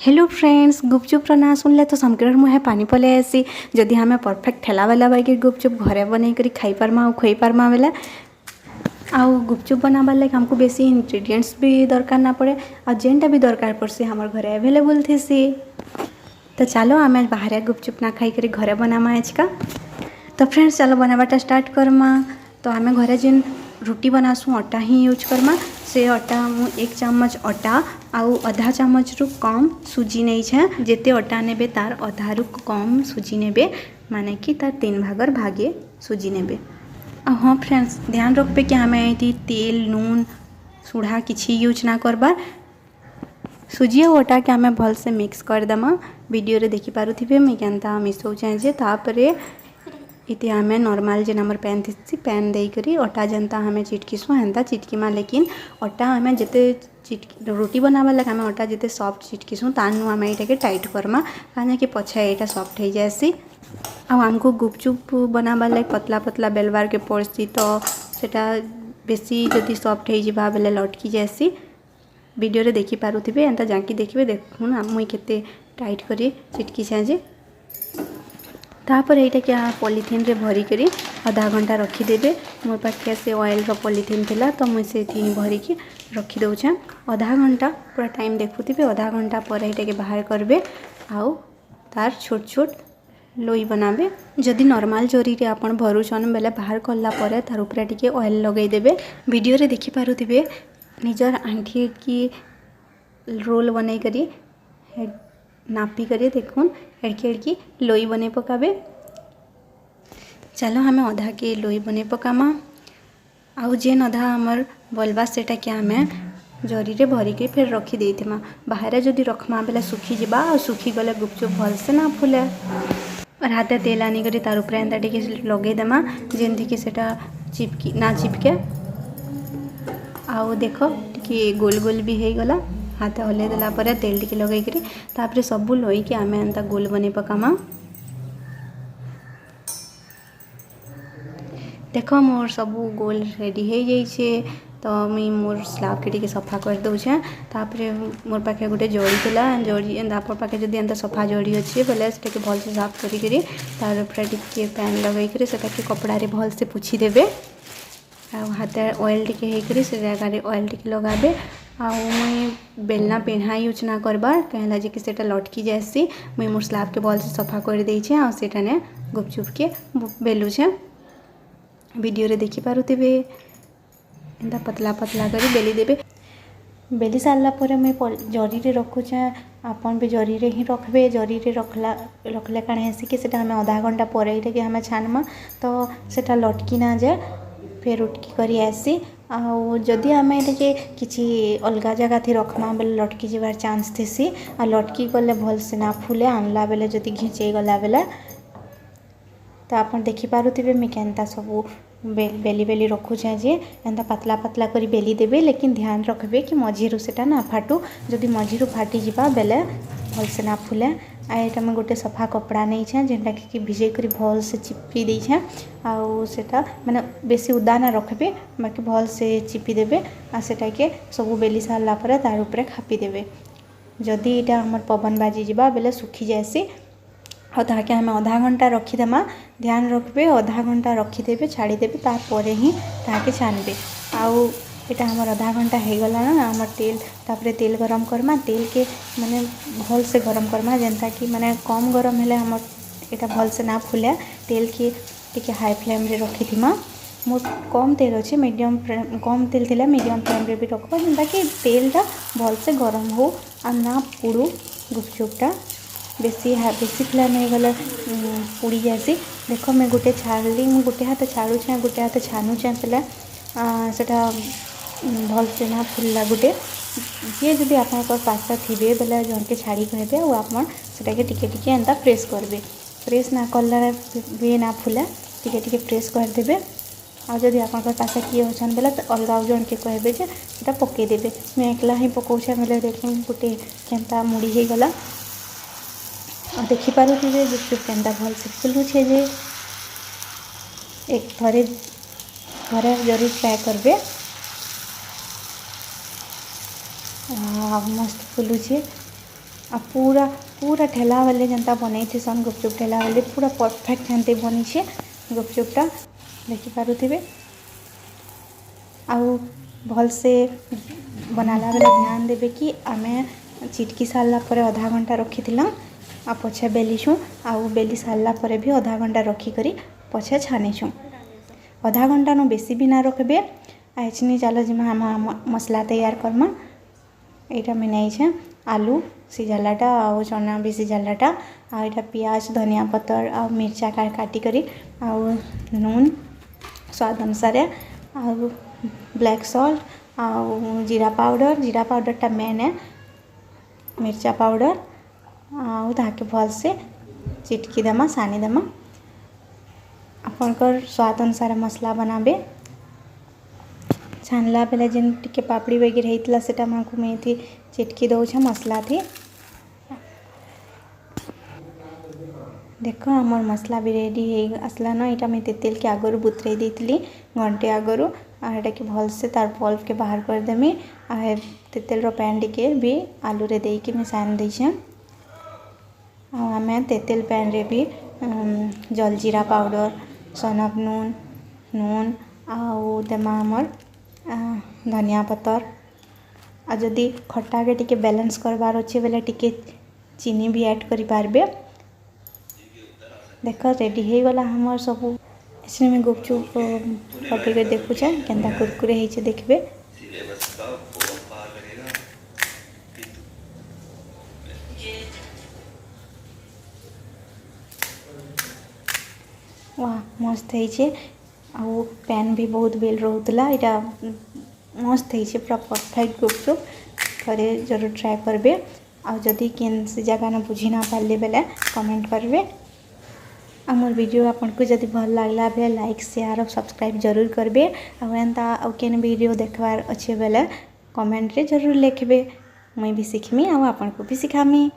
Hello friends, गुपचुप ना सुनले तो समकर मुहे पानी पले आसी। जदि हमें परफेक्ट ठेला वाला बाइक गुपचुप घरे बनई कर खाई पार्मा और खुई पार्मा बेले आउ गुपचुप बनाबार लगे हमको बेसी इंग्रेडिएंट्स भी दरकार ना पड़े और जेनटा भी दरकार पड़सी हमार घरे अवेलेबल थी। तो चलो आम बाहर गुपचुप ना खाई कर घरे बनामा आज का। तो फ्रेंड्स चलो बनाबाटा स्टार्ट करमा। तो आम घरे जेन रुटी बनासु अटा ही यूज करमा। से अटा मु 1 चम्मच अटा आउ आधा चम्मच रु कम सुजी नहीं छे। जेते अटा नेबे तार आधा रु कम सुजी नेबे, माने कि तार 3 भागर भागे सुजी नेबे। हाँ फ्रेंड्स, ध्यान रखबे कि आम ये तेल नून सुढ़ा किसी यूज ना करबार। सुजी और अटा के आम भल से मिक्स करदेमा। वीडियो रे देखि पारुथिबे मैं केनता मिसौचे जे। तापरे इति आम नॉर्मल जेन आमर पैन थी पैन देकरी अटा जनता आम चिटकीसु हेन्ता चिटकीमा। लेकिन अटा आम जिते रोटी बनाबार लगे आम अटा जिते सॉफ्ट चिटकीसु तानु आम ये टाइट करमा कहीं कि पछे यहाँ सॉफ्ट हो जाएसी। आमको गुपचुप बनाबार लगे पतला पतला बेलबार के पड़सी तो सेटा बेसी जदि सॉफ्ट हो जावा बेले लटकी जाएसी। वीडियो रे देखि पारुथिबे एंता जाकी देखिए देखुन मुई केते टाइट करी चिटकी जे। तापर यहाँ क्या पॉलीथीन रे भरी करी आधा घंटा रखीदेवे। मोर पाखे से ऑयल रो पॉलीथीन थिला तो मुझे भरिकी रखी दौचे आधा घंटा। पूरा टाइम देखुथिबे आधा घंटा पर यहाँ के बाहर करबे आउ तार छोट छोट लोई बनाबे। जदि नॉर्मल जरी रे आपण भरुछन बेले बाहर करला परे तार ऊपर टिके ऑयल लगई देबे। वीडियो रे देखि पारुथिबे निजर आंठी की रोल बनई करी नापी करी देखुन एड़की एड़की लोई बने पकाबे। चलो हमें अधा के लोई बने पकामा। आउ जेन अधा आमर बलबा सेटा के आम जरी रे भरी के फिर रखी देथिमा। बाहर जदि रखमा बेले सुखी जिबा और सुखी गले गुपचुप भल से ना फुले। और हाथे तेल आनी करी तार ऊपर एंता टिके लगे देमा जेनथी कि सेटा चिपकी ना चिपके। आउ देखो टिके गोल गोल भी हो गला। हाथ हल्ले देला परे तेल टिके लगे करी तापरे सबू लोई के आम एंता गोल बने पकामा। देखो मोर सबू गोल रेडी हो जाइए। तो मुई मोर स्लाब के टिके सफा कर दौचे। तापरे मोर पाखे गोटे जड़ी थिला जड़ी आप पाखे जदि एंता सफा जड़ी अच्छे बोले से भल से साफ करी तार ऊपर टिके पैन लगे करी से कपड़ा रे भल से पोछी देबे। हाथ ऑयल टिके होकर से जगह ऑयल टिके लगाबे। मुई बेलना पेढ़ा यूज ना करबार कहला जे कि सेटा लटकी जाएसी। मुई मोर स्लाब के भल से सफा कर देइछे आ सेटा ने गुपचुप के बेलुछे। वीडियो रे देखि पारुथिबे एंता पतला पतला करी बेली देबे। बेली सारला परे मुई जरी रे रखुछे। आपन भी जरी रे ही रखबे। जरी रे रखले काण हेसी कि सेटा हमें आधा घंटा परे के हमें छानमा तो सेटा लटकी ना जाए फिर उठकी करी आसी। आउ जदि आम ये किसी अलग जगह थी रखमा बेले लटकी जीवार चांस थी। आ लटकी गले भल से ना फुले आनला बेले जदि घिंचे गला बेले तो आप देखि पारुथिबे मैं केनता सबू बेली बेली रखुचे जे एंता पतला पतला करी बेली देबे। लेकिन ध्यान रखबे कि मझीरु सेटा ना फाटू। जदि मझीरु फाटी जिबा बेले भल से ना फुले। आइटा मैं गोटे सफा कपड़ा नहीं छे जेनटा कि भिजे करी भल से चिपी दी छे। आउ सेटा माने बेसी उदा ना रखबे बाकी भल से चिपी देबे। आ सेटा के सबू बेली सारला परे तार ऊपर खापी देबे। जदि इटा हमर पवन बाजी जिबा बेले सुखी जाएसी। और ताके हमें आधा घंटा रखीदेमा। ध्यान रखबे आधा घंटा रखीदेबे छाड़ीदेबे तापर ही ताके छानबे। आउ इटा हमार आधा घंटा हो गला ना हमार तेल तापरे तेल गरम करमा। तेल के माने भल से गरम करमा जेनता कि माने कम गरम हेले हमर इटा भल से ना फुले। तेल के टिके हाई फ्लेम रे रखी थीमा। मोर कम तेल अच्छे मीडियम फ्लेम कम तेल थिला मीडियम फ्लेम रे भी रखबो जेनता कि तेलटा भल से गरम हो आ ना पुड़ू गुपचुपटा। बेसी फ्लेम हो गले पुड़ी जासी। देखो मैं गोटे छाड़ी मुझे गोटे हाथ छाड़ुचे गोटे हाथ छानुचे पहले सेटा भल से ना फुलला गोटे जी जदि आप पास्ता थे बेले जन के छाड़ी कहबे और आप टिके टिके एंता प्रेस करबे। प्रेस ना कला भी ना फुला टिके टिके प्रेस करदेबे। आ जदि आप पासा किए होचन बेले तो अलग आउ जन के कहबे जे सेटा पकईदेबे। मैं एकला ही पकाउछे बेले देखूँ गोटे केनता मुड़ी हो गला। और देखि पारुथिबे गुपचुप केनता भल से फुलुछे जे एक थरे जरूर ट्राए करबे। मस्त फुलुछे। आ पूरा पूरा ठेला वाले जनता बनई थे सन गुपचुप ठेला वाले पूरा परफेक्ट हेंते बनी छे गुपचुपटा देखि पारुथिबे। आउ भल से बनाला बेले ध्यान देबे कि आमे चिटकी सारला परे आधा घंटा रखिथिला आ पछे बेलिछुं आउ बेली सारला परे भी आधा घंटा रखी करी पछे छानिछुं। आधा घंटा नो बेसी भी ना रखबे। आ एचनी चलो जिमा हम मसला तैयार करमा। एटा में नहीं छे आलू सिझालाटा आउ चना भी सिझालाटा आ एटा प्याज धनिया पत्तर आ मिर्चा काटी करी आउ नून स्वाद अनुसार आउ ब्लैक सॉल्ट आउ जीरा पाउडर टा मेन है मिर्चा पाउडर आउ ताके भल से चिटकी देमा सानी देमा। आपनकर स्वाद अनुसार मसला बनाबे। छानला बेले जेन टिके पापड़ी वगैरह होता सेटा मानकु मैं थी चिटकी दौछे मसला थी। देख आमर मसला भी रेडी हो आसला ना। यहाँ मैं तेल के आगरू बुतरे दी घंटे आगरू आटा के भल से तार पल्प के बाहर करदेमी। आ तेतेल पैन टिके भी आलू रे देकी मैं सान देछे। आम तेतेल पैन रे भी जलजीरा पाउडर सनक नून आउ देमा आमर धनिया पत्तर आ जदि खट्टा के टिके बैलेंस करबार अच्छे बेले टिके चीनी भी ऐड करि पारबे। देख रेडी हो गला हमर सबू। इसमें मैं गुपचुप पटे के देखुचे केंता कुरकुरे होइछे देखबे। वाह मस्त होइछे आउ पैन भी बहुत बेल रोला। यहाँ मस्त होइछे पूरा परफेक्ट गुपचुप। थरे जरूर ट्राए करबे। आ जदि केन से जगह न बुझी ना पारले बेले कमेंट करबे। आ मोर वीडियो आपनको जदि भल लागला बेले लाइक शेयर और सब्सक्राइब जरूर करबे। आ एंता आ केन वीडियो देखबार अच्छे बेले कमेंट रे जरूर लिखबे। मैं भी सीखमी आ आपनको भी सिखामी।